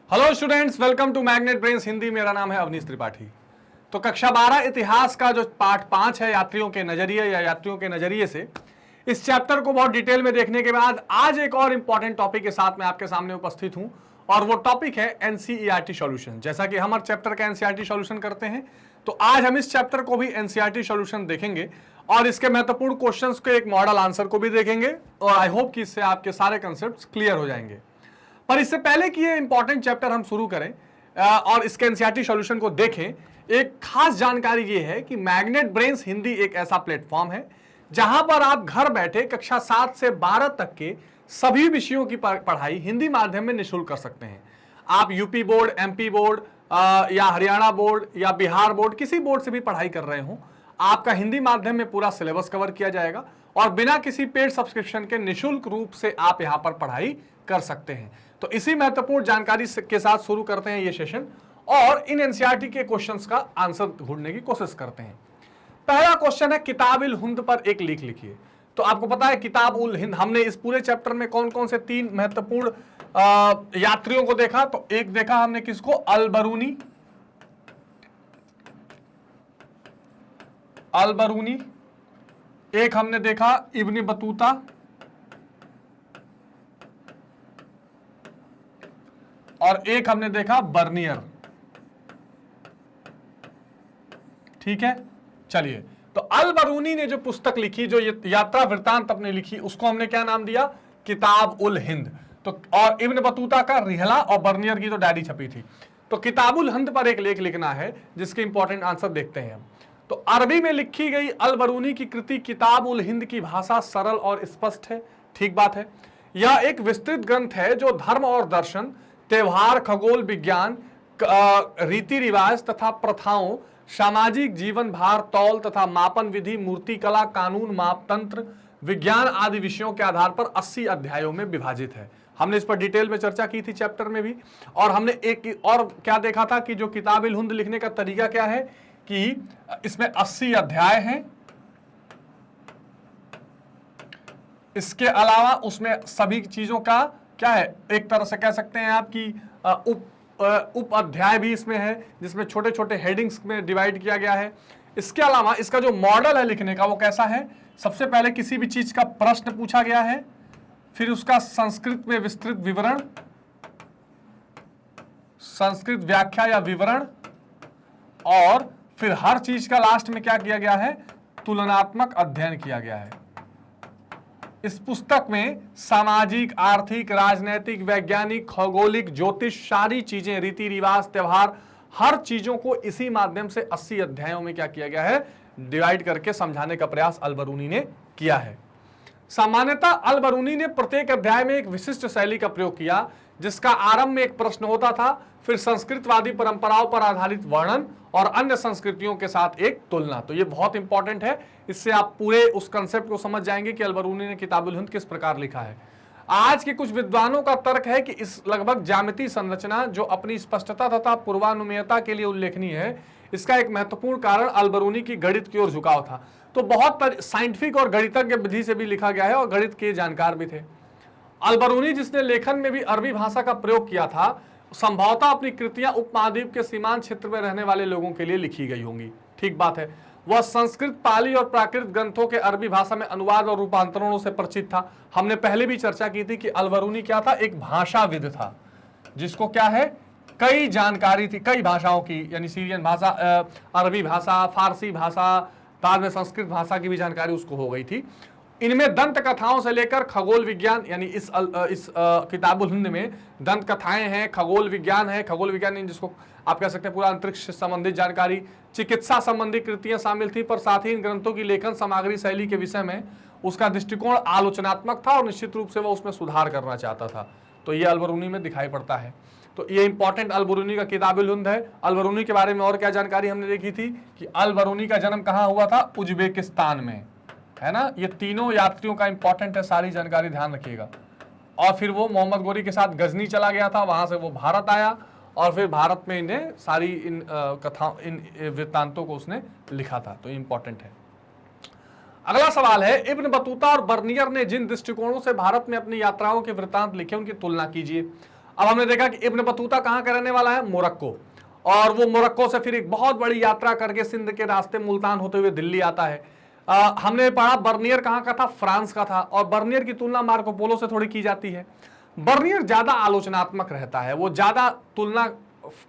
Hello students, welcome to magnet brains Hindi. मेरा नाम है अवनीश त्रिपाठी। तो कक्षा 12 इतिहास का जो पार्ट 5 है, यात्रियों के नजरिए या यात्रियों के नजरिए से, इस चैप्टर को बहुत डिटेल में देखने के बाद आज एक और इंपॉर्टेंट टॉपिक के साथ मैं आपके सामने उपस्थित हूं और वो टॉपिक है एनसीईआरटी सॉल्यूशन। जैसा कि हम हर चैप्टर का एनसीईआरटी सॉल्यूशन करते हैं, तो आज हम इस चैप्टर को भी एनसीईआरटी सॉल्यूशन देखेंगे और इसके महत्वपूर्ण क्वेश्चंस के एक मॉडल आंसर को भी देखेंगे और आई होप कि इससे आपके सारे कंसेप्ट क्लियर हो जाएंगे। पर इससे पहले कि ये इंपॉर्टेंट चैप्टर हम शुरू करें और इसके एनसीईआरटी सॉल्यूशन को देखें, एक खास जानकारी ये है कि मैग्नेट ब्रेन्स हिंदी एक ऐसा प्लेटफॉर्म है जहां पर आप घर बैठे कक्षा 7 से 12 तक के सभी विषयों की पढ़ाई हिंदी माध्यम में निःशुल्क कर सकते हैं। आप यूपी बोर्ड, एमपी बोर्ड या हरियाणा बोर्ड या बिहार बोर्ड, किसी बोर्ड से भी पढ़ाई कर रहे हो, आपका हिंदी माध्यम में पूरा सिलेबस कवर किया जाएगा और बिना किसी पेड सब्सक्रिप्शन के निःशुल्क रूप से आप यहां पर पढ़ाई कर सकते हैं। तो इसी महत्वपूर्ण जानकारी के साथ शुरू करते हैं ये सेशन और इन एनसीईआरटी के क्वेश्चंस का आंसर ढूंढने की कोशिश करते हैं। पहला क्वेश्चन है, किताब-उल-हिंद पर एक लेख लिखिए। तो आपको पता है किताब-उल-हिंद, हमने इस पूरे चैप्टर में कौन कौन से 3 महत्वपूर्ण यात्रियों को देखा। तो एक देखा हमने किसको, अल-बरूनी, एक हमने देखा इब्न बतूता और एक हमने देखा बर्नियर। ठीक है, चलिए। तो अल-बरूनी ने जो पुस्तक लिखी, जो यात्रा वृत्तांत अपने लिखी, उसको हमने क्या नाम दिया, किताब-उल-हिंद। तो और इब्न बतूता का रिहला और बर्नियर की तो डायरी छपी थी। तो किताब-उल-हिंद पर एक लेख लिखना है जिसके इंपॉर्टेंट आंसर देखते हैं हम। तो अरबी में लिखी गई अल-बरूनी की कृति किताब-उल-हिंद की भाषा सरल और स्पष्ट है। ठीक बात है। यह एक विस्तृत ग्रंथ है जो धर्म और दर्शन, त्योहार, खगोल विज्ञान, रीति रिवाज तथा प्रथाओं, सामाजिक जीवन भार, तौल तथा मापन विधि, मूर्तिकला, कानून, मापतंत्र, विज्ञान आदि विषयों के आधार पर 80 अध्यायों में विभाजित है। हमने इस पर डिटेल में चर्चा की थी चैप्टर में भी। और हमने एक और क्या देखा था कि जो किताब-उल-हिंद लिखने का तरीका क्या है कि इसमें 80 अध्याय हैं। इसके अलावा उसमें सभी चीजों का क्या है, एक तरह से कह सकते हैं आप कि उप अध्याय भी इसमें है जिसमें छोटे छोटे हेडिंग्स में डिवाइड किया गया है। इसके अलावा इसका जो मॉडल है लिखने का वो कैसा है, सबसे पहले किसी भी चीज का प्रश्न पूछा गया है, फिर उसका संस्कृत में विस्तृत विवरण, संस्कृत व्याख्या या विवरण, और फिर हर चीज का लास्ट में क्या किया गया है, तुलनात्मक अध्ययन किया गया है। इस पुस्तक में सामाजिक, आर्थिक, राजनैतिक, वैज्ञानिक, खगोलिक, ज्योतिष, सारी चीजें, रीति रिवाज, त्योहार, हर चीजों को इसी माध्यम से 80 अध्यायों में क्या किया गया है, डिवाइड करके समझाने का प्रयास अल-बरूनी ने किया है। सामान्यतः अल-बरूनी ने प्रत्येक अध्याय में एक विशिष्ट शैली का प्रयोग किया जिसका आरंभ में एक प्रश्न होता था, फिर संस्कृतवादी परंपराओं पर आधारित वर्णन और अन्य संस्कृतियों के साथ एक तुलना। तो ये बहुत इंपॉर्टेंट है, इससे आप पूरे उस कंसेप्ट को समझ जाएंगे कि अल-बरूनी ने किताब-उल-हिंद किस प्रकार लिखा है। आज के कुछ विद्वानों का तर्क है कि इस लगभग ज्यामितीय संरचना जो अपनी स्पष्टता तथा पूर्वानुमेयता के लिए उल्लेखनीय है, इसका एक महत्वपूर्ण कारण अल-बरूनी की गणित की ओर झुकाव था। तो बहुत साइंटिफिक और गणितज्ञ विधि से भी लिखा गया है और गणित के जानकार भी थे। अल-बरूनी जिसने लेखन में भी अरबी भाषा का प्रयोग किया था, संभवतः अपनी कृतियां उपमहाद्वीप के सीमांत क्षेत्र में रहने वाले लोगों के लिए लिखी गई होंगी। ठीक बात है। वह संस्कृत, पाली और प्राकृत ग्रंथों के अरबी भाषा में अनुवाद और रूपांतरणों से परिचित था। हमने पहले भी चर्चा की थी कि अल-बरूनी क्या था, एक भाषाविद था जिसको क्या है, कई जानकारी थी कई भाषाओं की, यानी सीरियन भाषा, अरबी भाषा, फारसी भाषा, बाद में संस्कृत भाषा की भी जानकारी उसको हो गई थी। इनमें दंत कथाओं से लेकर खगोल विज्ञान, यानी इस किताब-उल-हिंद में दंत कथाएं हैं, खगोल विज्ञान है, खगोल विज्ञान जिसको आप कह सकते हैं पूरा अंतरिक्ष से संबंधित जानकारी, चिकित्सा संबंधी कृतियां शामिल थी। पर साथ ही इन ग्रंथों की लेखन सामग्री शैली के विषय में उसका दृष्टिकोण आलोचनात्मक था और निश्चित रूप से वह उसमें सुधार करना चाहता था। तो ये अल-बरूनी में दिखाई पड़ता है। तो ये इंपॉर्टेंट अल-बरूनी का किताब-उल-हिंद है। अल-बरूनी के बारे में और क्या जानकारी हमने देखी थी कि अल-बरूनी का जन्म कहाँ हुआ था, उज्बेकिस्तान में, है ना। ये तीनों यात्रियों का इंपॉर्टेंट है, सारी जानकारी ध्यान रखिएगा। और फिर वो मोहम्मद गोरी के साथ गजनी चला गया था, वहां से वो भारत आया और फिर भारत में इन्हें सारी इन कथाओं, इन वृत्तांतों को उसने लिखा था। तो इंपॉर्टेंट है। अगला सवाल है, इब्न बतूता और बर्नियर ने जिन दृष्टिकोणों से भारत में अपनी यात्राओं के वृत्तांत लिखे उनकी तुलना कीजिए। अब हमने देखा कि इब्न बतूता कहां का रहने वाला है, मोरक्को, और वो मोरक्को से फिर एक बहुत बड़ी यात्रा करके सिंध के रास्ते मुल्तान होते हुए दिल्ली आता है। हमने पढ़ा बर्नियर कहां का था, फ्रांस का था, और बर्नियर की तुलना मार्को पोलो से थोड़ी की जाती है। बर्नियर ज्यादा आलोचनात्मक रहता है, वो ज्यादा तुलना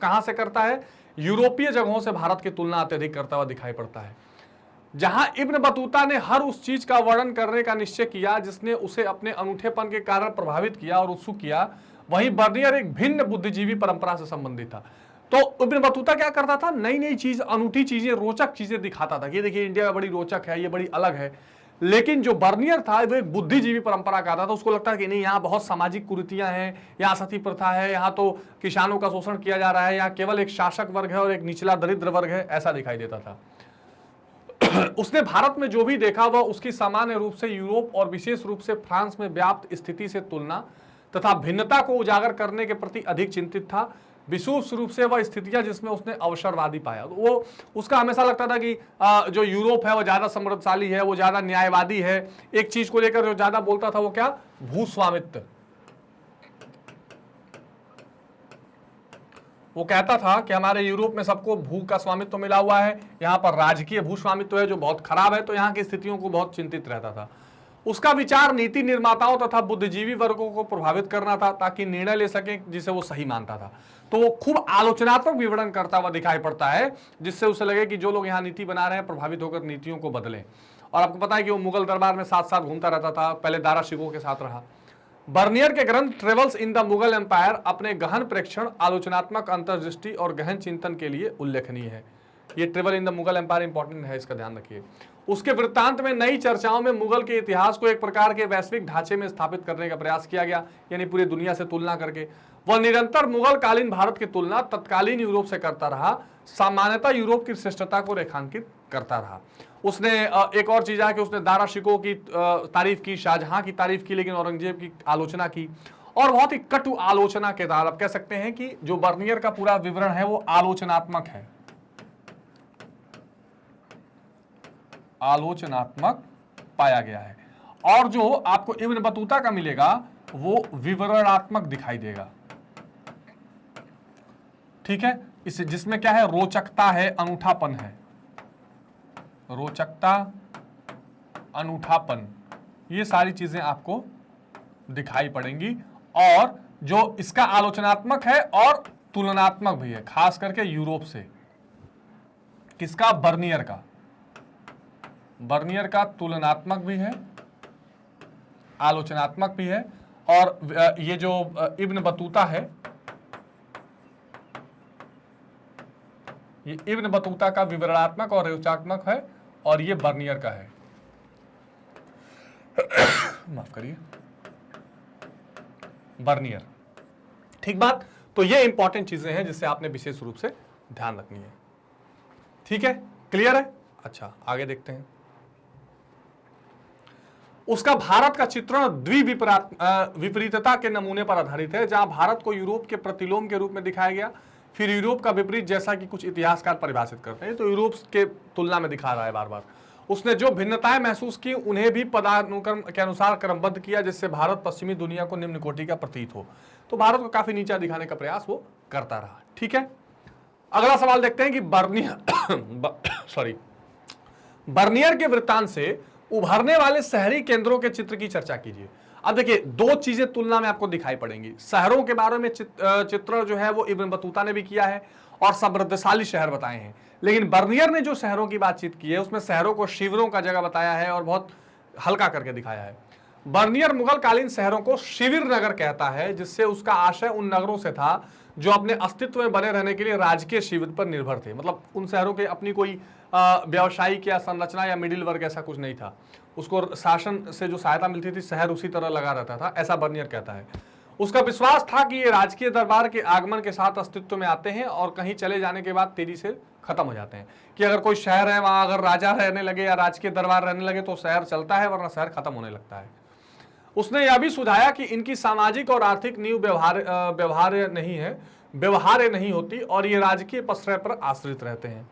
कहां से करता है, यूरोपीय जगहों से भारत की तुलना अत्यधिक करता हुआ दिखाई पड़ता है। जहां इब्न बतूता ने हर उस चीज का वर्णन करने का निश्चय किया जिसने उसे अपने अनूठेपन के कारण प्रभावित किया और उत्सुक किया, वहीं बर्नियर एक भिन्न बुद्धिजीवी परंपरा से संबंधित था। तो इब्न बतूता क्या करता था, नई नई चीज, अनूठी चीजें, रोचक चीजें दिखाता था कि देखिए इंडिया बड़ी रोचक है, ये बड़ी अलग है। लेकिन जो बर्नियर था वो एक बुद्धिजीवी परंपरा का था, तो उसको लगता है कि नहीं, यहाँ बहुत सामाजिक कुरीतियां हैं, यहाँ सती प्रथा है, यहाँ तो किसानों का शोषण किया जा रहा है, यहाँ केवल एक शासक वर्ग है और एक निचला दरिद्र वर्ग है, ऐसा दिखाई देता था। उसने भारत में जो भी देखा वह उसकी सामान्य रूप से यूरोप और विशेष रूप से फ्रांस में व्याप्त स्थिति से तुलना तथा भिन्नता को उजागर करने के प्रति अधिक चिंतित था। विशेष रूप से वह स्थितियां जिसमें उसने अवसरवादी पाया, वो उसका हमेशा लगता था कि जो यूरोप है वो ज्यादा समृद्धशाली है, वो ज्यादा न्यायवादी है। एक चीज को लेकर जो ज्यादा बोलता था वो क्या, भूस्वामित्व। वो कहता था कि हमारे यूरोप में सबको भू का स्वामित्व तो मिला हुआ है, यहाँ पर राजकीय भूस्वामित्व है जो बहुत खराब है, तो यहाँ की स्थितियों को बहुत चिंतित रहता था। उसका विचार नीति निर्माताओं तथा बुद्धिजीवी वर्गों को प्रभावित करना था ताकि निर्णय ले सके जिसे वो सही मानता था। तो वो खूब आलोचनात्मक विवरण करता हुआ दिखाई पड़ता है, जिससे उसे लगे कि जो लोग यहाँ नीति बना रहे हैं प्रभावित होकर नीतियों को बदलें। और आपको पता है कि वो मुगल दरबार में साथ साथ घूमता रहता था, पहले दारा शिकोह के साथ रहा। बर्नियर के ग्रंथ travels in the Mughal empire अपने गहन प्रेक्षण, आलोचनात्मक अंतर्दृष्टि और गहन चिंतन के लिए उल्लेखनीय है। ये travel in the Mughal empire important है, इसका ध्यान रखिए। उसके वृत्तांत में नई चर्चाओं में मुगल के इतिहास को एक प्रकार के वैश्विक ढांचे में स्थापित करने का प्रयास किया गया, यानी पूरी दुनिया से तुलना करके। वह निरंतर मुगल कालीन भारत की तुलना तत्कालीन यूरोप से करता रहा, सामान्यतः यूरोप की श्रेष्ठता को रेखांकित करता रहा। उसने एक और चीज है कि उसने दारा शिकोह की तारीफ की, शाहजहां की तारीफ की, लेकिन औरंगजेब की आलोचना की, और बहुत ही कटु आलोचना के द्वारा। आप कह सकते हैं कि जो बर्नियर का पूरा विवरण है वो आलोचनात्मक है, आलोचनात्मक पाया गया है। और जो आपको इब्न बतूता का मिलेगा वो विवरणात्मक दिखाई देगा, ठीक है। इस जिसमें क्या है, रोचकता है, अनूठापन है, रोचकता, अनूठापन, ये सारी चीजें आपको दिखाई पड़ेंगी। और जो इसका आलोचनात्मक है और तुलनात्मक भी है, खास करके यूरोप से। किसका, बर्नियर का। बर्नियर का तुलनात्मक भी है, आलोचनात्मक भी है। और ये जो इब्न बतूता है, ये इब्न बतूता का विवरणात्मक और रोचकात्मक है, और ये बर्नियर का है, माफ करिए, बर्नियर। ठीक बात। तो ये इंपॉर्टेंट चीजें हैं जिससे आपने विशेष रूप से ध्यान रखनी है। ठीक है, क्लियर है। अच्छा, आगे देखते हैं। उसका भारत का चित्रण विपरीतता के नमूने पर आधारित है, जहां भारत को यूरोप के प्रतिलोम के रूप में दिखाया गया, फिर यूरोप का विपरीत, जैसा कि कुछ इतिहासकार परिभाषित करते हैं। तो यूरोप के तुलना में दिखा रहा है बार बार। उसने जो भिन्नताएं महसूस की उन्हें भी पदानुक्रम के अनुसार क्रमबद्ध किया, जिससे भारत पश्चिमी दुनिया को निम्न कोटि का प्रतीत हो। तो भारत को काफी नीचा दिखाने का प्रयास वो करता रहा। ठीक है, अगला सवाल देखते हैं कि बर्नियर के वृत्तांत से उभरने वाले शहरी केंद्रों के चित्र की चर्चा कीजिए। अब देखिए, दो चीजें तुलना में आपको दिखाई पड़ेंगी। शहरों के बारे में चित्रण जो है वो इब्न बतूता ने भी किया है और समृद्धशाली शहर बताए हैं, लेकिन बर्नियर ने जो शहरों की बातचीत की है उसमें शहरों को शिविरों का जगह बताया है और बहुत हल्का करके दिखाया है। बर्नियर मुगल कालीन शहरों को शिविर नगर कहता है, जिससे उसका आशय उन नगरों से था जो अपने अस्तित्व में बने रहने के लिए राजकीय शिविर पर निर्भर थे। मतलब उन शहरों के अपनी कोई व्यावसायिक या संरचना या मिडिल वर्ग ऐसा कुछ नहीं था, उसको शासन से जो सहायता मिलती थी शहर उसी तरह लगा रहता था, ऐसा बर्नियर कहता है। उसका विश्वास था कि ये राजकीय दरबार के आगमन के साथ अस्तित्व में आते हैं और कहीं चले जाने के बाद तेजी से खत्म हो जाते हैं। कि अगर कोई शहर है, वहां अगर राजा रहने लगे या राजकीय दरबार रहने लगे तो शहर चलता है, वरना शहर खत्म होने लगता है। उसने यह भी सुझाया कि इनकी सामाजिक और आर्थिक नींव व्यवहार्य नहीं होती और ये राजकीय प्रश्रय पर आश्रित रहते हैं।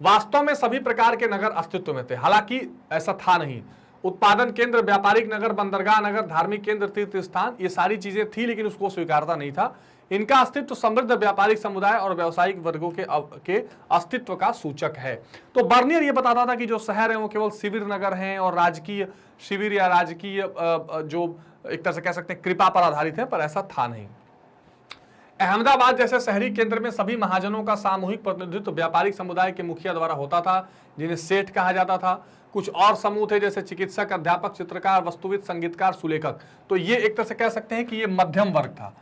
वास्तव में सभी प्रकार के नगर अस्तित्व में थे, हालांकि ऐसा था नहीं। उत्पादन केंद्र, व्यापारिक नगर, बंदरगाह नगर, धार्मिक केंद्र, तीर्थ स्थान, ये सारी चीजें थी लेकिन उसको स्वीकारता नहीं था। इनका अस्तित्व समृद्ध व्यापारिक समुदाय और व्यावसायिक वर्गों के अस्तित्व का सूचक है। तो बर्नियर ये बताता था कि जो शहर है वो केवल शिविर नगर हैं और राजकीय शिविर या राजकीय जो एक तरह से कह सकते हैं कृपा पर आधारित है, पर ऐसा था नहीं। अहमदाबाद जैसे शहरी केंद्र में सभी महाजनों का सामूहिक प्रतिनिधित्व व्यापारिक समुदाय के मुखिया द्वारा होता था, जिन्हें सेठ कहा जाता था। कुछ और समूह थे जैसे चिकित्सक, अध्यापक, चित्रकार, वस्तुविद, संगीतकार, सुलेखक। तो ये एक तरह से कह सकते हैं कि ये मध्यम वर्ग था,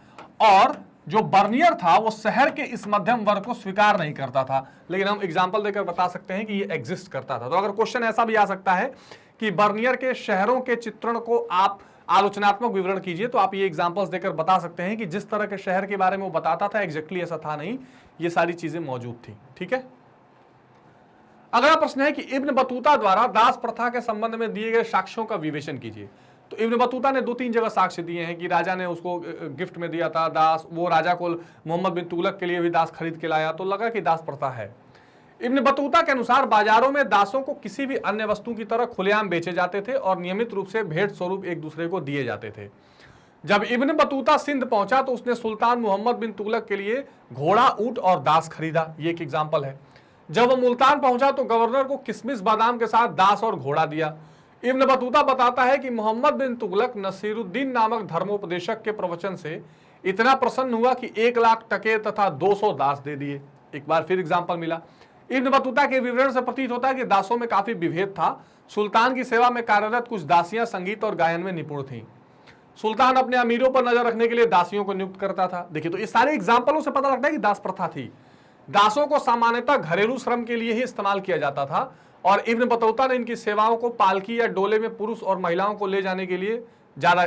और जो बर्नियर था वो शहर के इस मध्यम वर्ग को स्वीकार नहीं करता था, लेकिन हम एग्जाम्पल देकर बता सकते हैं कि ये एग्जिस्ट करता था। तो अगर क्वेश्चन ऐसा भी आ सकता है कि बर्नियर के शहरों के चित्रण को आप आलोचनात्मक विवरण कीजिए, तो आप ये एग्जांपल्स देकर बता सकते हैं कि जिस तरह के शहर के बारे में वो बताता था एग्जैक्टली ऐसा था नहीं, ये सारी चीजें मौजूद थी। ठीक है, अगला प्रश्न है कि इब्न बतूता द्वारा दास प्रथा के संबंध में दिए गए साक्ष्यों का विवेचन कीजिए। तो इब्न बतूता ने 2-3 जगह साक्ष्य दिए हैं कि राजा ने उसको गिफ्ट में दिया था दास, वो राजा को मोहम्मद बिन तुगलक के लिए भी दास खरीद के लाया, तो लगा कि दास प्रथा है। इब्न बतूता के अनुसार बाजारों में दासों को किसी भी अन्य वस्तु की तरह खुलेआम बेचे जाते थे और नियमित रूप से भेंट स्वरूप एक दूसरे को दिए जाते थे। जब इब्न बतूता सिंध पहुंचा तो उसने सुल्तान मोहम्मद बिन तुगलक के लिए घोड़ा, ऊंट और दास खरीदा, ये एक एग्जाम्पल है। जब वो मुल्तान पहुंचा तो गवर्नर को किशमिश बादाम के साथ दास और घोड़ा दिया। इब्न बतूता बताता है कि मोहम्मद बिन तुगलक नसीरुद्दीन नामक धर्मोपदेशक के प्रवचन से इतना प्रसन्न हुआ कि 1 लाख टके तथा 200 दास दे दिए। एक बार फिर एग्जाम्पल मिला। इब्न बतूता के विवरण से प्रतीत होता है कि दासों में काफी विभेद था। सुल्तान की सेवा में कार्यरत कुछ दासियां संगीत और गायन में निपुण थीं। सुल्तान अपने अमीरों पर नजर रखने के लिए दासियों को नियुक्त करता था। देखिए, तो इस सारे एग्जाम्पलों से पता लगता है कि दास प्रथा थी। दासों को सामान्यतः घरेलू श्रम के लिए ही इस्तेमाल किया जाता था और इब्न बतूता ने इनकी सेवाओं को पालकी या डोले में पुरुष और महिलाओं को ले जाने के लिए ज्यादा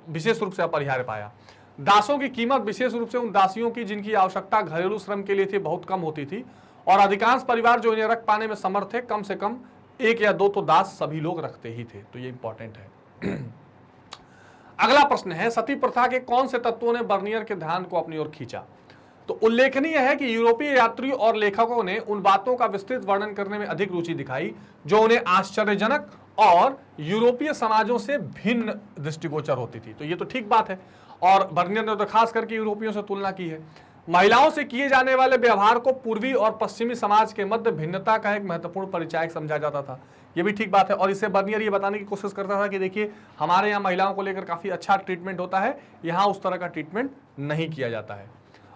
विशेष रूप से अपरिहार्य पाया। दासों की कीमत विशेष रूप से उन दासियों की जिनकी आवश्यकता घरेलू श्रम के लिए थी बहुत कम होती थी, और अधिकांश परिवार जो इन्हें रख पाने में समर्थ थे कम से कम 1 या 2 तो दास सभी लोग रखते ही थे। तो ये इंपॉर्टेंट है। अगला प्रश्न है, सती प्रथा के कौन से तत्वों ने बर्नियर के ध्यान को अपनी ओर खींचा? तो उल्लेखनीय है कि यूरोपीय यात्रियों और लेखकों ने उन बातों का विस्तृत वर्णन करने में अधिक रुचि दिखाई जो उन्हें आश्चर्यजनक और यूरोपीय समाजों से भिन्न दृष्टिगोचर होती थी। तो ये तो ठीक बात है, और बर्नियर ने तो खास करके यूरोपियों से तुलना की है। महिलाओं से किए जाने वाले व्यवहार को पूर्वी और पश्चिमी समाज के मध्य भिन्नता का एक महत्वपूर्ण परिचायक समझा जाता था। ये भी ठीक बात है, और इससे बर्नियर ये बताने की कोशिश करता था कि देखिए हमारे यहाँ महिलाओं को लेकर काफी अच्छा ट्रीटमेंट होता है, यहाँ उस तरह का ट्रीटमेंट नहीं किया जाता है।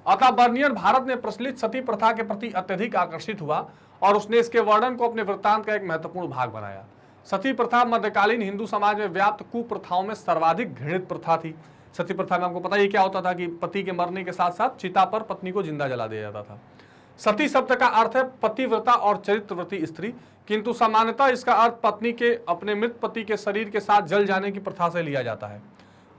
अतः बर्नियर भारत में प्रचलित सती प्रथा के प्रति अत्यधिक आकर्षित हुआ और उसने इसके वर्णन को अपने वृत्तांत का एक महत्वपूर्ण भाग बनाया। सती प्रथा मध्यकालीन हिंदू समाज में व्याप्त कुप्रथाओं में सर्वाधिक घृणित प्रथा थी। सती प्रथा में आपको पता ही क्या होता था कि पति के मरने के साथ साथ चिता पर पत्नी को जिंदा जला दिया जाता था। सती शब्द का अर्थ है पतिव्रता और चरित्रवती स्त्री, किंतु सामान्यतः इसका अर्थ पत्नी के अपने मृत पति के शरीर के साथ जल जाने की प्रथा से लिया जाता है।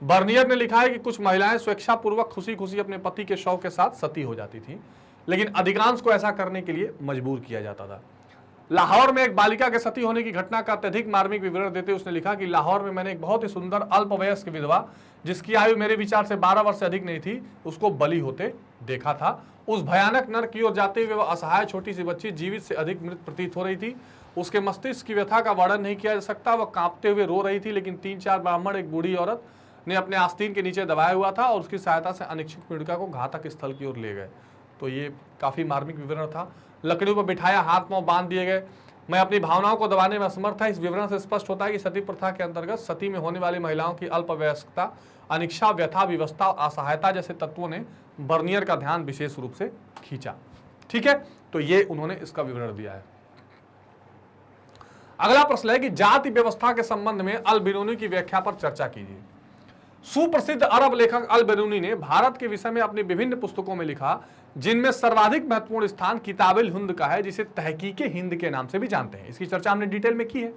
बर्नियर ने लिखा है कि कुछ महिलाएं स्वेच्छापूर्वक खुशी खुशी अपने पति के शव के साथ सती हो जाती थी, लेकिन अधिकांश को ऐसा करने के लिए मजबूर किया जाता था। लाहौर में एक बालिका के सती होने की घटना का अत्यधिक मार्मिक विवरण देते उसने लिखा कि लाहौर में मैंने एक बहुत ही सुंदर अल्पवयस्क विधवा, जिसकी आयु मेरे विचार से 12 वर्ष से अधिक नहीं थी, उसको बलि होते देखा था। उस भयानक नरक की ओर जाते हुए वह असहाय छोटी सी बच्ची जीवित से अधिक मृत प्रतीत हो रही थी। उसके मस्तिष्क की व्यथा का वर्णन नहीं किया जा सकता। वह कांपते हुए रो रही थी, लेकिन 3-4 ब्राह्मण एक बूढ़ी औरत ने अपने आस्तीन के नीचे दबाया हुआ था और उसकी सहायता से अनिच्छुक पीड़िका को घातक स्थल की ओर ले गए। तो ये काफी मार्मिक विवरण था। लकड़ियों पर बिठाया, हाथ पांव बांध दिए गए। मैं अपनी भावनाओं को दबाने में असमर्थ था। इस विवरण से स्पष्ट होता है कि सती प्रथा के अंतर्गत सती में होने वाली महिलाओं की अल्पवयस्कता, अनिच्छा, व्यथा, विवशता, असहायता जैसे तत्वों ने बर्नियर का ध्यान विशेष रूप से खींचा। ठीक है, तो ये उन्होंने इसका विवरण दिया है। अगला प्रश्न है कि जाति व्यवस्था के संबंध में अल बिरूनी की व्याख्या पर चर्चा कीजिए। सुप्रसिद्ध अरब लेखक अल बिरूनी ने भारत के विषय में अपनी विभिन्न पुस्तकों में लिखा, जिनमें सर्वाधिक महत्वपूर्ण स्थान किताबुल हिंद का है, जिसे तहकीके हिंद के नाम से भी जानते हैं। इसकी चर्चा हमने डिटेल में की है।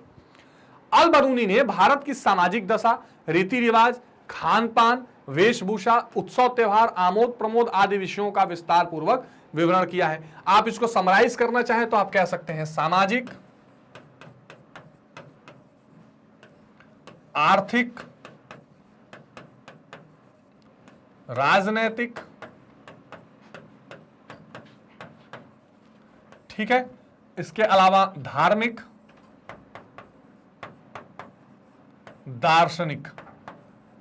अल बिरूनी ने भारत की सामाजिक दशा, रीति रिवाज, खान पान, वेशभूषा, उत्सव त्योहार, आमोद प्रमोद आदि विषयों का विस्तार पूर्वक विवरण किया है। आप इसको समराइज करना चाहें तो आप कह सकते हैं सामाजिक, आर्थिक, राजनैतिक, ठीक है, इसके अलावा धार्मिक, दार्शनिक।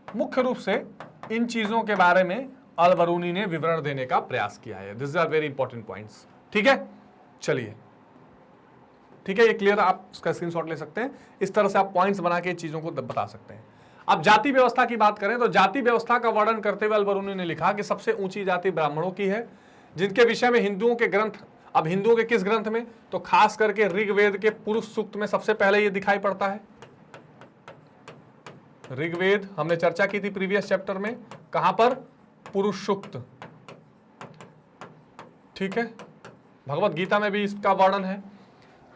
मुख्य रूप से इन चीजों के बारे में अल बरूनी ने विवरण देने का प्रयास किया है। This are very important points. ठीक है, चलिए, ठीक है, ये क्लियर, आप उसका स्क्रीनशॉट ले सकते हैं। इस तरह से आप पॉइंट्स बना के चीजों को बता सकते हैं। अब जाति व्यवस्था की बात करें तो जाति व्यवस्था का वर्णन करते हुए अल बरूनी ने लिखा कि सबसे ऊंची जाति ब्राह्मणों की है, जिनके विषय में हिंदुओं के ग्रंथ, अब हिंदुओं के किस ग्रंथ में, तो खास करके ऋग्वेद के पुरुष सूक्त में सबसे पहले ये दिखाई पड़ता है। ऋग्वेद हमने चर्चा की थी प्रीवियस चैप्टर में, कहां पर, पुरुष सूक्त। ठीक है, भगवत गीता में भी इसका वर्णन है।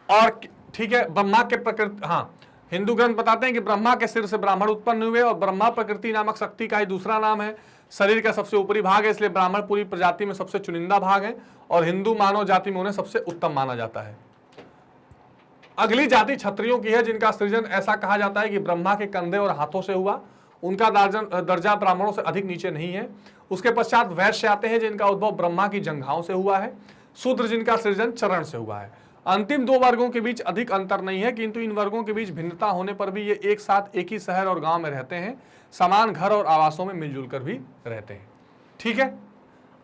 और ठीक है, ब्रह्मा के प्रकृति, हाँ, हिंदू ग्रंथ बताते हैं कि ब्रह्मा के सिर से ब्राह्मण उत्पन्न हुए और ब्रह्मा प्रकृति नामक शक्ति का ही दूसरा नाम है। शरीर का सबसे ऊपरी भाग है, इसलिए ब्राह्मण पूरी प्रजाति में सबसे चुनिंदा भाग है और हिंदू मानव जाति में उन्हें सबसे उत्तम माना जाता है। अगली जाति क्षत्रियों की है, जिनका सृजन ऐसा कहा जाता है कि ब्रह्मा के कंधे और हाथों से हुआ। उनका दर्जा ब्राह्मणों से अधिक नीचे नहीं है। उसके पश्चात वैश्य आते हैं, जिनका उद्भव ब्रह्मा की जंघाओं से हुआ है। शूद्र, जिनका सृजन चरण से हुआ है। अंतिम दो वर्गों के बीच अधिक अंतर नहीं है, किंतु इन वर्गों के बीच भिन्नता होने पर भी ये एक साथ एक ही शहर और गांव में रहते हैं, समान घर और आवासों में मिलजुल कर भी रहते हैं। ठीक है,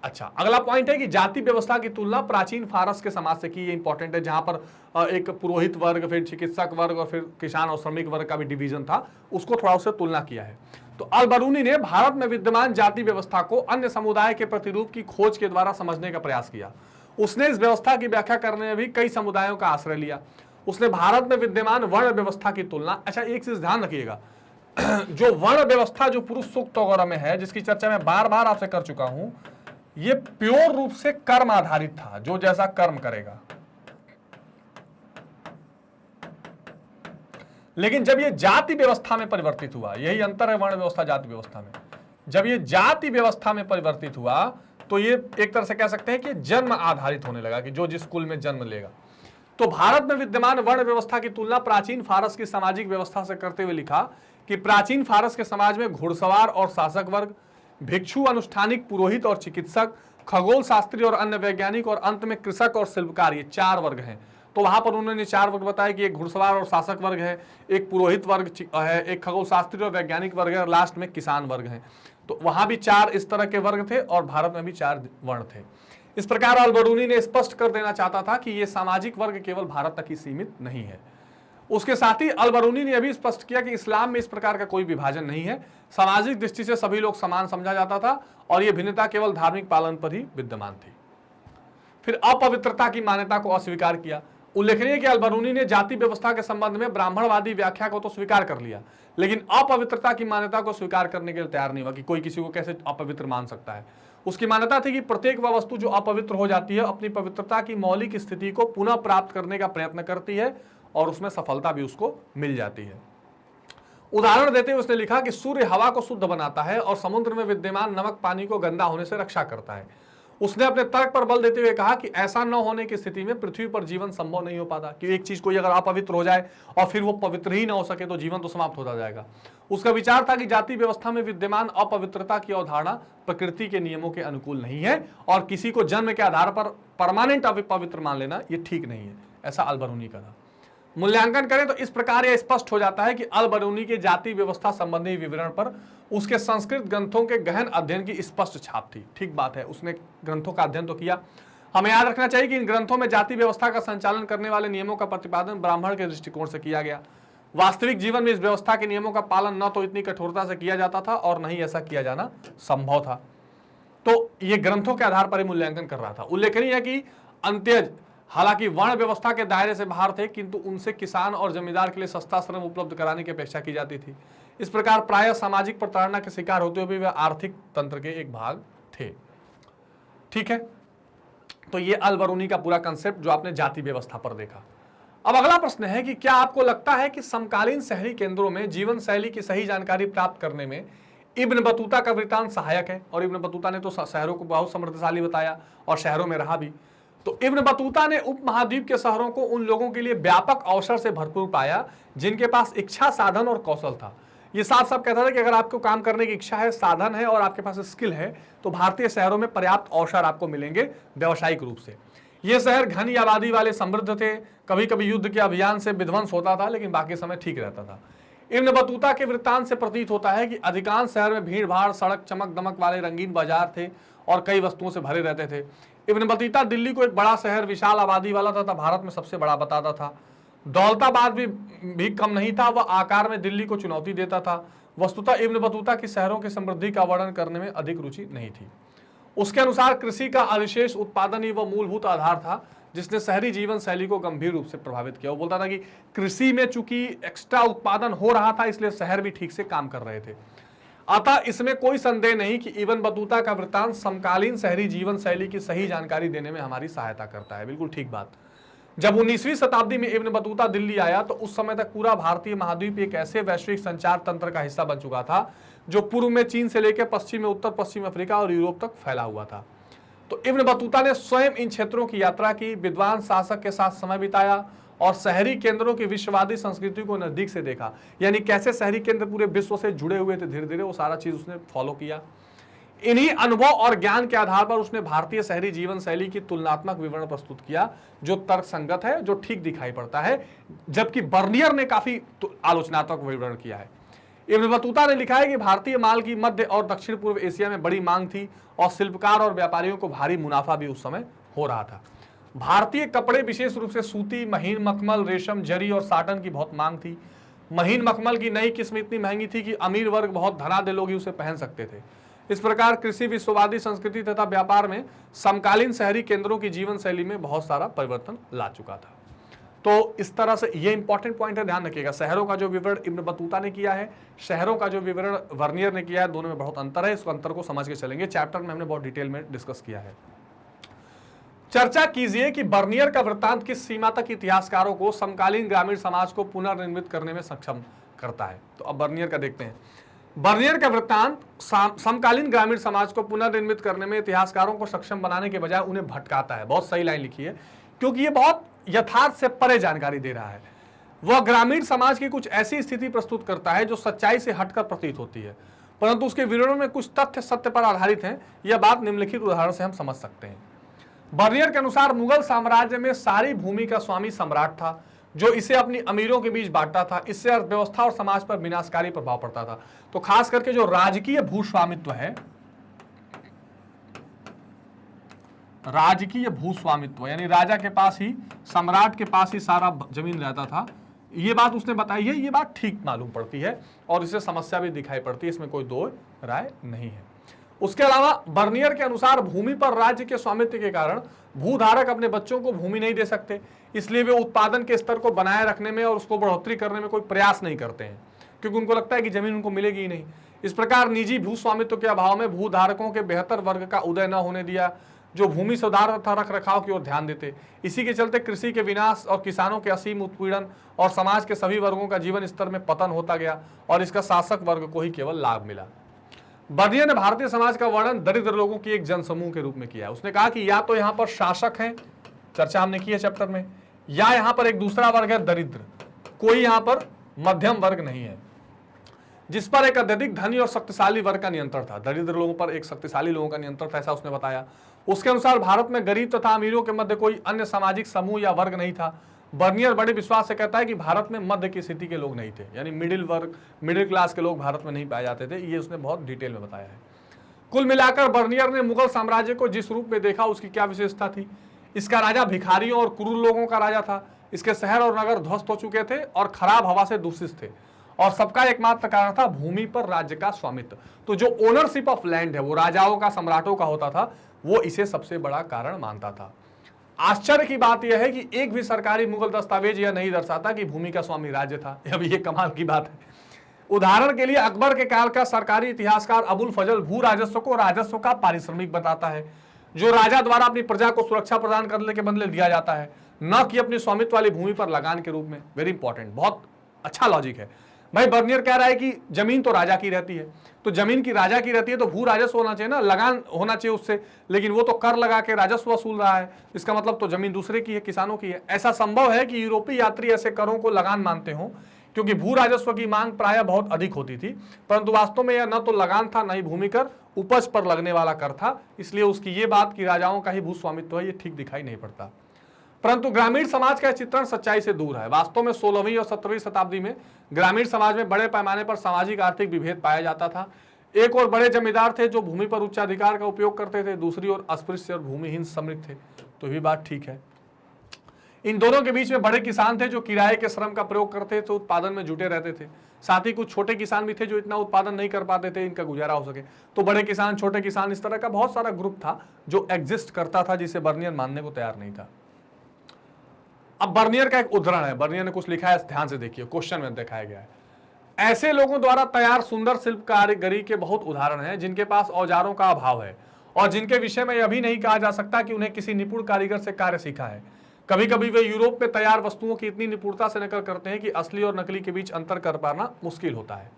अच्छा, अगला पॉइंट है कि जाति व्यवस्था की तुलना प्राचीन फारस के समाज से की। ये इंपॉर्टेंट है, जहां पर एक पुरोहित वर्ग, फिर चिकित्सक वर्ग और फिर किसान और श्रमिक वर्ग का भी डिवीजन था, उसको थोड़ा उससे तुलना किया है। तो अल बरूनी ने भारत में विद्यमान जाति व्यवस्था को अन्य समुदाय के प्रतिरूप की खोज के द्वारा समझने का प्रयास किया। उसने इस व्यवस्था की व्याख्या करने में भी कई समुदायों का आश्रय लिया। उसने भारत में विद्यमान वर्ण व्यवस्था की तुलना, अच्छा एक चीज ध्यान रखिएगा, जो वर्ण व्यवस्था जो पुरुष सूक्त वगैरह में है, जिसकी चर्चा मैं बार बार आपसे कर चुका हूं, ये प्योर रूप से कर्म आधारित था, जो जैसा कर्म करेगा। लेकिन जब ये जाति व्यवस्था में परिवर्तित हुआ, यही अंतर है वर्ण व्यवस्था जाति व्यवस्था में, जब ये जाति व्यवस्था में परिवर्तित हुआ तो ये एक तरह से कह सकते हैं कि जन्म आधारित होने लगा, कि जो जिस कुल में जन्म लेगा। तो भारत में विद्यमान वर्ण व्यवस्था की तुलना प्राचीन फारस की सामाजिक व्यवस्था से करते हुए लिखा कि प्राचीन फारस के समाज में घुड़सवार और शासक वर्ग, भिक्षु, अनुष्ठानिक, पुरोहित और चिकित्सक, खगोल शास्त्री और अन्य वैज्ञानिक और अंत में कृषक और शिल्पकार, ये चार वर्ग हैं। तो वहां पर उन्होंने चार वर्ग बताया कि एक घुड़सवार और शासक वर्ग है, एक पुरोहित वर्ग है, एक खगोल शास्त्री और वैज्ञानिक वर्ग है और लास्ट में किसान वर्ग है। तो वहां भी चार इस तरह के वर्ग थे और भारत में भी चार वर्ण थे। इस प्रकार अल बरूनी ने स्पष्ट कर देना चाहता था कि ये सामाजिक वर्ग केवल भारत तक ही सीमित नहीं है। उसके साथ ही अल बरूनी ने यह भी स्पष्ट किया कि इस्लाम में इस प्रकार का कोई विभाजन नहीं है। सामाजिक दृष्टि से सभी लोग समान समझा जाता था और यह भिन्नता केवल धार्मिक पालन पर ही विद्यमान थी। फिर अपवित्रता की मान्यता को अस्वीकार किया। उल्लेखनीय है कि अल बरूनी ने जाति व्यवस्था के संबंध में ब्राह्मणवादी व्याख्या को तो स्वीकार कर लिया, लेकिन अपवित्रता की मान्यता को स्वीकार करने के लिए तैयार नहीं हुआ कि कोई किसी को कैसे अपवित्र मान सकता है। उसकी मान्यता थी कि प्रत्येक वह वस्तु जो अपवित्र हो जाती है अपनी पवित्रता की मौलिक स्थिति को पुनः प्राप्त करने का प्रयत्न करती है और उसमें सफलता भी उसको मिल जाती है। उदाहरण देते हुए उसने लिखा कि सूर्य हवा को शुद्ध बनाता है और समुद्र में विद्यमान नमक पानी को गंदा होने से रक्षा करता है। उसने अपने तर्क पर बल देते हुए कहा कि ऐसा न होने की स्थिति में पृथ्वी पर जीवन संभव नहीं हो पाता, कि एक चीज कोई अगर अपवित्र हो जाए और फिर वो पवित्र ही ना हो सके तो जीवन तो समाप्त होता जाएगा। उसका विचार था कि जाति व्यवस्था में विद्यमान अपवित्रता की अवधारणा प्रकृति के नियमों के अनुकूल नहीं है और किसी को जन्म के आधार पर परमानेंट अपवित्र मान लेना ये ठीक नहीं है, ऐसा अल बरूनी का था। मूल्यांकन करें तो इस प्रकार यह स्पष्ट हो जाता है कि अल बरूनी के जाति व्यवस्था संबंधी विवरण पर उसके संस्कृत ग्रंथों के गहन अध्ययन की स्पष्ट छाप थी। ठीक बात है, उसने ग्रंथों का अध्ययन तो किया। हमें याद रखना चाहिए कि इन ग्रंथों में जाति व्यवस्था का संचालन करने वाले नियमों का प्रतिपादन ब्राह्मण के दृष्टिकोण से किया गया। वास्तविक जीवन में इस व्यवस्था के नियमों का पालन न तो इतनी कठोरता से किया जाता था और न ही ऐसा किया जाना संभव था। तो ये ग्रंथों के आधार पर ही मूल्यांकन कर रहा था। उल्लेखनीय है कि अंत्यज हालांकि वर्ण व्यवस्था के दायरे से बाहर थे, किंतु उनसे किसान और जमींदार के लिए सस्ता श्रम उपलब्ध कराने की अपेक्षा की जाती थी। इस प्रकार प्रायः सामाजिक प्रताड़ना के शिकार होते हुए वे आर्थिक तंत्र के एक भाग थे। ठीक है, तो ये अल बरूनी का पूरा कंसेप्ट जो आपने जाति व्यवस्था पर देखा। अब अगला प्रश्न है कि क्या आपको लगता है कि समकालीन शहरी केंद्रों में जीवन शैली की सही जानकारी प्राप्त करने में इब्न बतूता का वृत्तांत सहायक है? और इब्न बतूता ने तो शहरों को बहुत समृद्धशाली बताया और शहरों में रहा भी। तो इब्न बतूता ने उपमहाद्वीप के शहरों को उन लोगों के लिए व्यापक अवसर से भरपूर पाया जिनके पास इच्छा, साधन और कौशल था। ये साफ साफ कहता था कि अगर आपको काम करने की इच्छा है, साधन है और आपके पास स्किल है तो भारतीय शहरों में पर्याप्त अवसर आपको मिलेंगे व्यावसायिक रूप से। ये शहर घनी आबादी वाले समृद्ध थे, कभी कभी युद्ध के अभियान से विध्वंस होता था लेकिन बाकी समय ठीक रहता था। इब्न बतूता के वृत्तांत से प्रतीत होता है कि अधिकांश शहर में भीड़ भाड़, सड़क, चमक दमक वाले रंगीन बाजार थे और कई वस्तुओं से भरे रहते थे। इब्न बतूता दिल्ली को एक बड़ा शहर, विशाल आबादी वाला तथा भारत में सबसे बड़ा बताता था। दौलताबाद भी कम नहीं था, वह आकार में दिल्ली को चुनौती देता था। वस्तुतः इब्न बतूता की शहरों की समृद्धि का वर्णन करने में अधिक रुचि नहीं थी। उसके अनुसार कृषि का अधिशेष उत्पादन ही वह मूलभूत आधार था जिसने शहरी जीवन शैली को गंभीर रूप से प्रभावित किया। वो बोलता था कि कृषि में चूंकि एक्स्ट्रा उत्पादन हो रहा था, इसलिए शहर भी ठीक से काम कर रहे थे। अतः इसमें कोई संदेह नहीं कि इब्न बतूता का वृत्तांत समकालीन शहरी जीवन शैली की सही जानकारी देने में हमारी सहायता करता है। बिल्कुल ठीक बात। जब 19वीं शताब्दी में इब्न बतूता दिल्ली आया तो उस समय तक पूरा भारतीय महाद्वीप एक ऐसे वैश्विक संचार तंत्र का हिस्सा बन चुका था जो पूर्व में चीन से लेकर पश्चिम में उत्तर पश्चिम अफ्रीका और यूरोप तक फैला हुआ था। तो इब्न बतूता ने स्वयं इन क्षेत्रों की यात्रा की, विद्वान शासक के साथ समय बिताया और शहरी केंद्रों की विश्ववादी संस्कृति को नजदीक से देखा। यानी कैसे शहरी केंद्र पूरे विश्व से जुड़े हुए थे, धीरे धीरे वो सारा चीज उसने फॉलो किया। इन्हीं अनुभव और ज्ञान के आधार पर उसने भारतीय शहरी जीवन शैली की तुलनात्मक विवरण प्रस्तुत किया जो तर्कसंगत है, जो ठीक दिखाई पड़ता है, जबकि बर्नियर ने काफी आलोचनात्मक विवरण किया है। इब्न बतूता ने लिखा है कि भारतीय माल की मध्य और दक्षिण पूर्व एशिया में बड़ी मांग थी और शिल्पकार और व्यापारियों को भारी मुनाफा भी उस समय हो रहा था। भारतीय कपड़े विशेष रूप से सूती, महीन मखमल, रेशम, जरी और साटन की बहुत मांग थी। महीन मखमल की नई किस्म इतनी महंगी थी कि अमीर वर्ग, बहुत धनाढ्य लोग ही उसे पहन सकते थे। इस प्रकार कृषि, विश्ववादी संस्कृति तथा व्यापार में समकालीन शहरी केंद्रों की जीवन शैली में बहुत सारा परिवर्तन ला चुका था। तो इस तरह से ये इंपॉर्टेंट पॉइंट है, ध्यान रखिएगा। शहरों का जो विवरण इब्न बतूता ने किया है, शहरों का जो विवरण बर्नियर ने किया है, दोनों में बहुत अंतर है। इस अंतर को समझ के चलेंगे। चैप्टर में हमने बहुत डिटेल में डिस्कस किया है। चर्चा कीजिए कि बर्नियर का वृत्तांत किस सीमा तक इतिहासकारों को समकालीन ग्रामीण समाज को पुनर्निर्मित करने में सक्षम करता है। तो अब बर्नियर का देखते हैं। बर्नियर का वृत्तांत समकालीन ग्रामीण समाज को पुनर्निर्मित करने में इतिहासकारों को सक्षम बनाने के बजाय उन्हें भटकाता है। बहुत सही लाइन लिखी है, क्योंकि ये बहुत यथार्थ से परे जानकारी दे रहा है। वह ग्रामीण समाज की कुछ ऐसी स्थिति प्रस्तुत करता है जो सच्चाई से हटकर प्रतीत होती है, परंतु उसके विवरण में कुछ तथ्य सत्य पर आधारित हैं। यह बात निम्नलिखित उदाहरण से हम समझ सकते हैं। बर्नियर के अनुसार मुगल साम्राज्य में सारी भूमि का स्वामी सम्राट था, जो इसे अपनी अमीरों के बीच बांटता था। इससे अर्थव्यवस्था और समाज पर विनाशकारी प्रभाव पड़ता था। तो खास करके जो राजकीय भूस्वामित्व है, राजकीय भूस्वामित्व यानी राजा के पास ही, सम्राट के पास ही सारा जमीन रहता था, ये बात उसने बताई है। ये बात ठीक मालूम पड़ती है और इससे समस्या भी दिखाई पड़ती है, इसमें कोई दो राय नहीं है। उसके अलावा बर्नियर के अनुसार भूमि पर राज्य के स्वामित्व के कारण भूधारक अपने बच्चों को भूमि नहीं दे सकते, इसलिए वे उत्पादन के स्तर को बनाए रखने में और उसको बढ़ोतरी करने में कोई प्रयास नहीं करते हैं, क्योंकि उनको लगता है कि जमीन उनको मिलेगी ही नहीं। इस प्रकार निजी भू स्वामित्व के अभाव में भूधारकों के बेहतर वर्ग का उदय न होने दिया, जो भूमि सुधार तथा रख रखाव की ओर ध्यान देते। इसी के चलते कृषि के विनाश और किसानों के असीम उत्पीड़न और समाज के सभी वर्गों का जीवन स्तर में पतन होता गया और इसका शासक वर्ग को ही केवल लाभ मिला। बर्नियर ने भारतीय समाज का वर्णन दरिद्र लोगों की एक जनसमूह के रूप में किया है। उसने कहा कि या तो यहाँ पर शासक हैं, चर्चा हमने की है चैप्टर में, या यहाँ पर एक दूसरा वर्ग है दरिद्र, कोई यहाँ पर मध्यम वर्ग नहीं है, जिस पर एक अत्यधिक धनी और शक्तिशाली वर्ग का नियंत्रण था। दरिद्र लोगों पर एक शक्तिशाली लोगों का नियंत्रण था, ऐसा उसने बताया। उसके अनुसार भारत में गरीब तथा अमीरों के मध्य कोई अन्य सामाजिक समूह या वर्ग नहीं था। बर्नियर बड़े विश्वास से कहता है कि भारत में मध्य की स्थिति के लोग नहीं थे, यानी मिडिल वर्ग, मिडिल क्लास के लोग भारत में नहीं पाए जाते थे। ये उसने बहुत डिटेल में बताया है। कुल मिलाकर बर्नियर ने मुगल साम्राज्य को जिस रूप में देखा उसकी क्या विशेषता थी। इसका राजा भिखारियों और क्रूर लोगों का राजा था। इसके शहर और नगर ध्वस्त हो चुके थे और खराब हवा से दूषित थे, और सबका एकमात्र कारण था भूमि पर राज्य का स्वामित्व। तो जो ओनरशिप ऑफ लैंड है वो राजाओं का, सम्राटों का होता था, वो इसे सबसे बड़ा कारण मानता था। आश्चर्य की बात यह है कि एक भी सरकारी मुगल दस्तावेज यह नहीं दर्शाता कि भूमि का स्वामी राज्य था। अब ये कमाल की बात है। उदाहरण के लिए अकबर के काल का सरकारी इतिहासकार अबुल फजल भू राजस्व को राजस्व का पारिश्रमिक बताता है, जो राजा द्वारा अपनी प्रजा को सुरक्षा प्रदान करने के बदले दिया जाता है, न कि अपनी स्वामित्व वाली भूमि पर लगान के रूप में। वेरी इंपॉर्टेंट, बहुत अच्छा लॉजिक है भाई। बर्नियर कह रहा है कि जमीन तो राजा की रहती है, तो जमीन की राजा की रहती है तो भू राजस्व होना चाहिए ना, लगान होना चाहिए उससे, लेकिन वो तो कर लगा के राजस्व वसूल रहा है। इसका मतलब तो जमीन दूसरे की है, किसानों की है। ऐसा संभव है कि यूरोपीय यात्री ऐसे करों को लगान मानते हों, क्योंकि भू राजस्व की मांग प्रायः बहुत अधिक होती थी, परंतु वास्तव में यह न तो लगान था, न ही भूमि कर, उपज पर लगने वाला कर था। इसलिए उसकी ये बात कि राजाओं का ही भू स्वामित्व है, ये ठीक दिखाई नहीं पड़ता। परंतु ग्रामीण समाज का चित्रण सच्चाई से दूर है। वास्तव में 16वीं और 17वीं शताब्दी में ग्रामीण समाज में बड़े पैमाने पर सामाजिक आर्थिक विभेद पाया जाता था। एक और बड़े जमींदार थे जो भूमि पर उच्चाधिकार का उपयोग करते थे, दूसरी ओर अस्पृश्य और भूमिहीन समृद्ध थे। तो ये बात ठीक है। इन दोनों के बीच में बड़े किसान थे जो किराए के श्रम का प्रयोग करते थे, उत्पादन में जुटे रहते थे। साथ ही कुछ छोटे किसान भी थे जो इतना उत्पादन नहीं कर पाते थे इनका गुजारा हो सके। तो बड़े किसान, छोटे किसान, इस तरह का बहुत सारा ग्रुप था जो एग्जिस्ट करता था, जिसे बर्नियर मानने को तैयार नहीं था। अब बर्नियर का एक उदाहरण है, बर्नियर ने कुछ लिखा है, ध्यान से देखिए, क्वेश्चन में दिखाया गया है। ऐसे लोगों द्वारा तैयार सुंदर शिल्प कारीगरी के बहुत उदाहरण हैं जिनके पास औजारों का अभाव है और जिनके विषय में यह भी नहीं कहा जा सकता कि उन्हें किसी निपुण कारीगर से कार्य सीखा है। कभी कभी वे यूरोप में तैयार वस्तुओं की इतनी निपुणता से नकल करते हैं कि असली और नकली के बीच अंतर कर पाना मुश्किल होता है।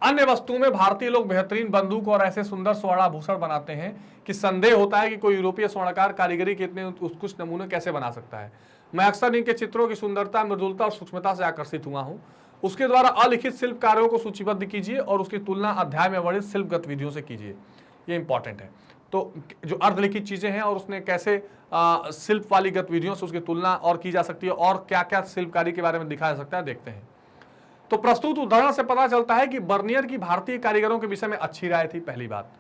अन्य वस्तुओं में भारतीय लोग बेहतरीन बंदूक और ऐसे सुंदर स्वर्णाभूषण बनाते हैं कि संदेह होता है कि कोई यूरोपीय स्वर्णकार कारीगरी के इतने उत्कृष्ट नमूने कैसे बना सकता है। मैं अक्सर इनके चित्रों की सुंदरता, मृदुलता और सूक्ष्मता से आकर्षित हुआ हूँ। उसके द्वारा अलिखित शिल्प कार्यों को सूचीबद्ध कीजिए और उसकी तुलना अध्याय में वर्णित शिल्प गतिविधियों से कीजिए। ये इंपॉर्टेंट है। तो जो अर्धलिखित चीजें हैं और उसने कैसे शिल्प वाली गतिविधियों से उसकी तुलना और की जा सकती है और क्या क्या शिल्पकारी के बारे में दिखाया जा सकता है, देखते हैं। तो प्रस्तुत उदाहरण से पता चलता है कि बर्नियर की भारतीय कारीगरों के विषय में अच्छी राय थी। पहली बात,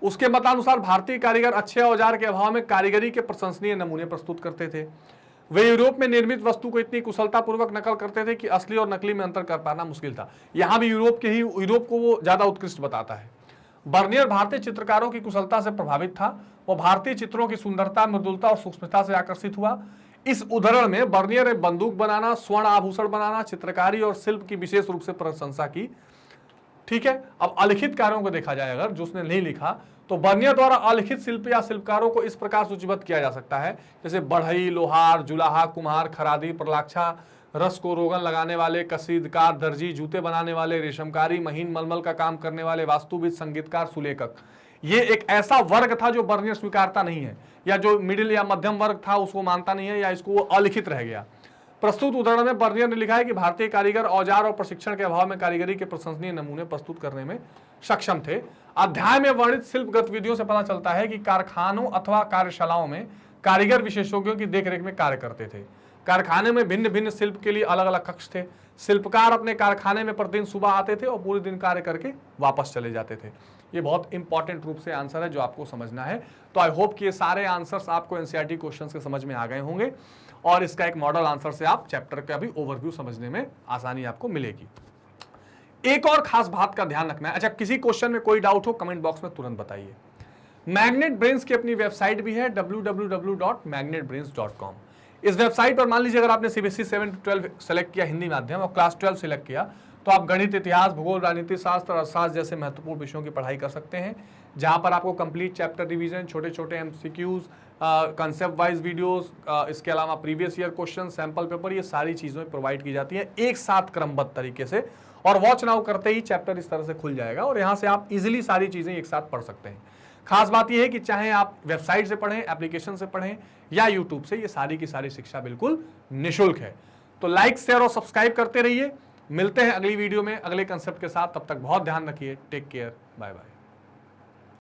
उसके मतानुसार भारतीय कारीगर अच्छे औजार के अभाव में कारीगरी के प्रशंसनीय नमूने प्रस्तुत करते थे। वे यूरोप में निर्मित वस्तु को इतनी कुशलतापूर्वक नकल करते थे कि असली और नकली में अंतर कर पाना मुश्किल था। यहां भी यूरोप को वो ज्यादा उत्कृष्ट बताता है। बर्नियर भारतीय चित्रकारों की कुशलता से प्रभावित था। वो भारतीय चित्रों की सुंदरता, मृदुलता और सूक्ष्मता से आकर्षित हुआ। इस उदाहरण में बर्नियर ने बंदूक बनाना, स्वर्ण आभूषण बनाना, चित्रकारी और शिल्प की विशेष रूप से प्रशंसा की। ठीक है, अब अलिखित कार्यों को देखा जाए, अगर जो उसने नहीं लिखा, तो बर्नियर द्वारा अलिखित शिल्प या शिल्पकारों को इस प्रकार सूचीबद्ध किया जा सकता है, जैसे बढ़ई, लोहार, जुलाहा, कुम्हार, खरादी, प्रलाक्षा, रस को रोगन लगाने वाले, कसीदकार, दर्जी, जूते बनाने वाले, रेशमकारी, महीन मलमल का काम करने वाले, वास्तुविद, संगीतकार, सुलेखक। ये एक ऐसा वर्ग था जो बर्नियर स्वीकारता नहीं है, या जो मिडिल या मध्यम वर्ग था उसको मानता नहीं है, या इसको वो अलिखित रह गया। प्रस्तुत उदाहरण में बर्नियर ने लिखा है कि भारतीय कारीगर औजार और प्रशिक्षण के अभाव में कारीगरी के प्रशंसनीय नमूने प्रस्तुत करने में सक्षम थे। अध्याय में वर्णित शिल्प गतिविधियों से पता चलता है कि कारखानों अथवा कार्यशालाओं में कारीगर विशेषज्ञों की देखरेख में कार्य करते थे। कारखाने में भिन्न भिन्न शिल्प के लिए अलग अलग कक्ष थे। शिल्पकार अपने कारखाने में प्रतिदिन सुबह आते थे और पूरे दिन कार्य करके वापस चले जाते थे। ये बहुत इंपॉर्टेंट रूप से आंसर है जो आपको समझना है। तो आई होप कि ये सारे आंसर्स आपको एनसीईआरटी क्वेश्चंस के समझ में आ गए होंगे और इसका एक मॉडल आंसर से आप चैप्टर का भी ओवरव्यू समझने में आसानी आपको मिलेगी। एक और खास बात का ध्यान रखना है। अच्छा, किसी क्वेश्चन में कोई डाउट हो कमेंट बॉक्स में तुरंत बताइए। मैग्नेट ब्रेन्स की अपनी वेबसाइट भी है www.magnetbrains.com। इस वेबसाइट पर मान लीजिए अगर आपने सीबीएसई 7 to 12 सेलेक्ट किया हिंदी माध्यम और क्लास 12 सेलेक्ट किया, तो आप गणित, इतिहास, भूगोल, राजनीति शास्त्र, अर्थशास्त्र जैसे महत्वपूर्ण विषयों की पढ़ाई कर सकते हैं, जहां पर आपको कंप्लीट चैप्टर रिवीजन, छोटे छोटे एमसीक्यूज, कंसेप्ट वाइज वीडियोस, इसके अलावा previous year question, sample paper, ये सारी चीजें प्रोवाइड की जाती है एक साथ क्रमबद्ध तरीके से। और वॉच नाउ करते ही चैप्टर इस तरह से खुल जाएगा और यहाँ से आप इजिली सारी चीजें एक साथ पढ़ सकते हैं। खास बात यह है कि चाहे आप वेबसाइट से पढ़ें, एप्लीकेशन से पढ़ें या यूट्यूब से, ये सारी की सारी शिक्षा बिल्कुल निःशुल्क है। तो लाइक, शेयर और सब्सक्राइब करते रहिए। मिलते हैं अगली वीडियो में अगले कंसेप्ट के साथ। तब तक बहुत ध्यान रखिए। Take care, bye bye.